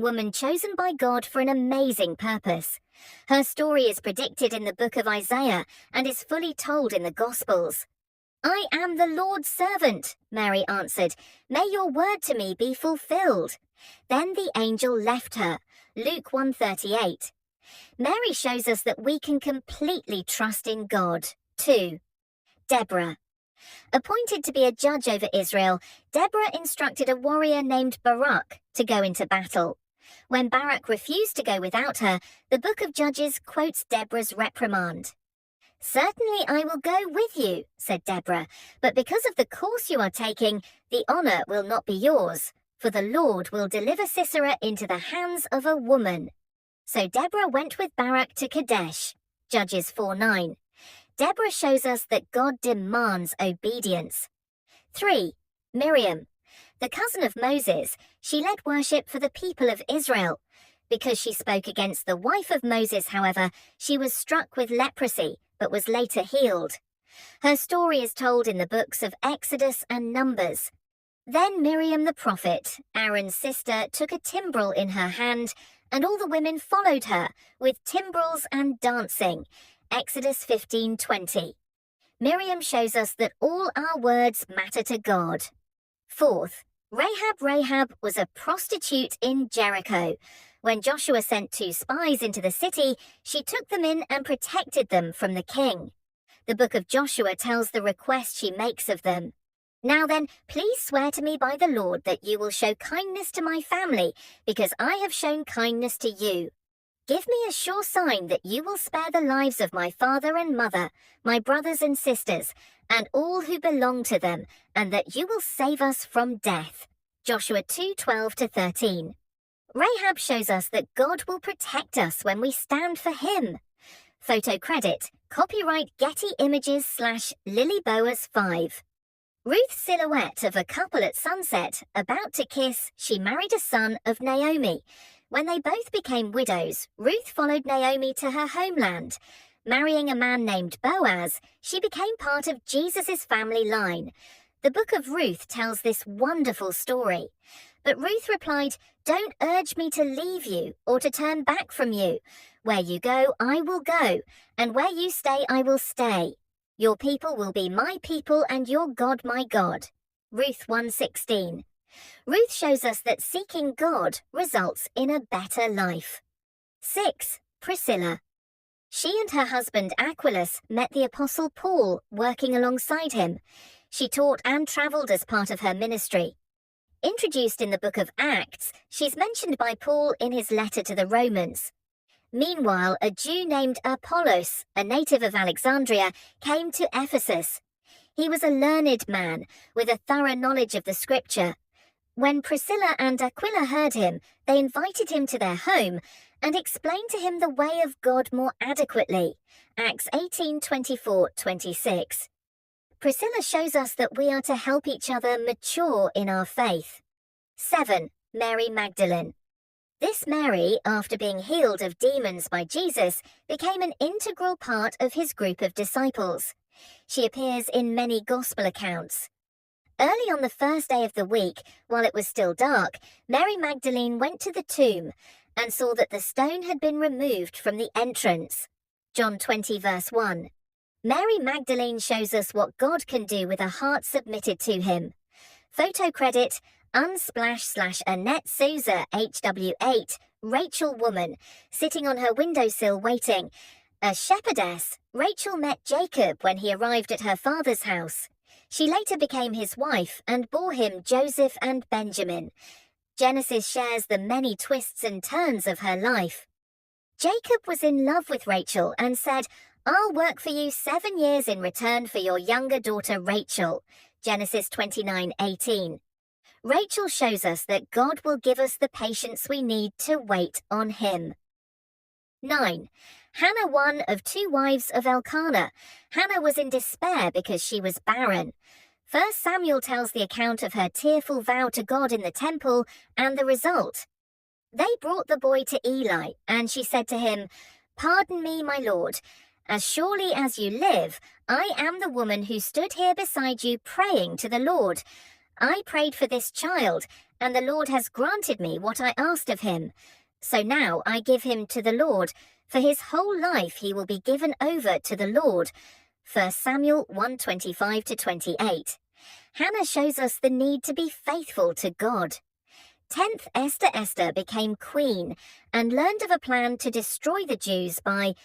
woman chosen by God for an amazing purpose. Her story is predicted in the book of Isaiah and is fully told in the Gospels. "I am the Lord's servant," Mary answered. "May your word to me be fulfilled." Then the angel left her. Luke 1:38. Mary shows us that we can completely trust in God. 2. Deborah. Appointed to be a judge over Israel, Deborah instructed a warrior named Barak to go into battle. When Barak refused to go without her, the book of Judges quotes Deborah's reprimand. "Certainly I will go with you," said Deborah, "but because of the course you are taking, the honor will not be yours, for the Lord will deliver Sisera into the hands of a woman." So Deborah went with Barak to Kadesh. Judges 4:9. Deborah shows us that God demands obedience. 3. Miriam. The cousin of Moses, she led worship for the people of Israel. Because she spoke against the wife of Moses, however, she was struck with leprosy, but was later healed. Her story is told in the books of Exodus and Numbers. Then Miriam the prophet, Aaron's sister, took a timbrel in her hand, and all the women followed her with timbrels and dancing. Exodus 15:20. Miriam shows us that all our words matter to God. 4th, Rahab. Rahab was a prostitute in Jericho. When Joshua sent 2 spies into the city, she took them in and protected them from the king. The book of Joshua tells the request she makes of them. "Now then, please swear to me by the Lord that you will show kindness to my family, because I have shown kindness to you. Give me a sure sign that you will spare the lives of my father and mother, my brothers and sisters, and all who belong to them, and that you will save us from death." Joshua 2:12-13. Rahab shows us that God will protect us when we stand for him. Photo credit, copyright Getty Images/Lily Boas 5. Ruth's silhouette of a couple at sunset, about to kiss, she married a son of Naomi. When they both became widows, Ruth followed Naomi to her homeland. Marrying a man named Boaz, she became part of Jesus' family line. The book of Ruth tells this wonderful story. But Ruth replied, "Don't urge me to leave you or to turn back from you. Where you go, I will go, and where you stay, I will stay. Your people will be my people and your God my God." Ruth 1:16. Ruth shows us that seeking God results in a better life. 6. Priscilla. She and her husband Aquilus met the Apostle Paul working alongside him. She taught and traveled as part of her ministry. Introduced in the book of Acts, she's mentioned by Paul in his letter to the Romans. Meanwhile, a Jew named Apollos, a native of Alexandria, came to Ephesus. He was a learned man with a thorough knowledge of the scripture. When Priscilla and Aquila heard him, they invited him to their home and explained to him the way of God more adequately. Acts 18:24-26. Priscilla shows us that we are to help each other mature in our faith. 7. Mary Magdalene. This Mary, after being healed of demons by Jesus, became an integral part of his group of disciples. She appears in many gospel accounts. Early on the first day of the week, while it was still dark, Mary Magdalene went to the tomb and saw that the stone had been removed from the entrance. John 20:1. Mary Magdalene shows us what God can do with a heart submitted to him. Photo credit, Unsplash/Annette Souza HW8, Rachel woman, sitting on her windowsill waiting. A shepherdess, Rachel met Jacob when he arrived at her father's house. She later became his wife and bore him Joseph and Benjamin. Genesis shares the many twists and turns of her life. Jacob was in love with Rachel and said, "I'll work for you 7 years in return for your younger daughter Rachel." Genesis 29:18. Rachel shows us that God will give us the patience we need to wait on him. 9. Hannah, one of 2 wives of Elkanah. Hannah was in despair because she was barren. 1 Samuel tells the account of her tearful vow to God in the temple and the result. They brought the boy to Eli, and she said to him, "Pardon me, my lord. As surely as you live, I am the woman who stood here beside you praying to the Lord. I prayed for this child, and the Lord has granted me what I asked of him. So now I give him to the Lord. For his whole life he will be given over to the Lord. 1 Samuel 1:25-28. Hannah shows us the need to be faithful to God. 10th Esther became queen and learned of a plan to destroy the Jews by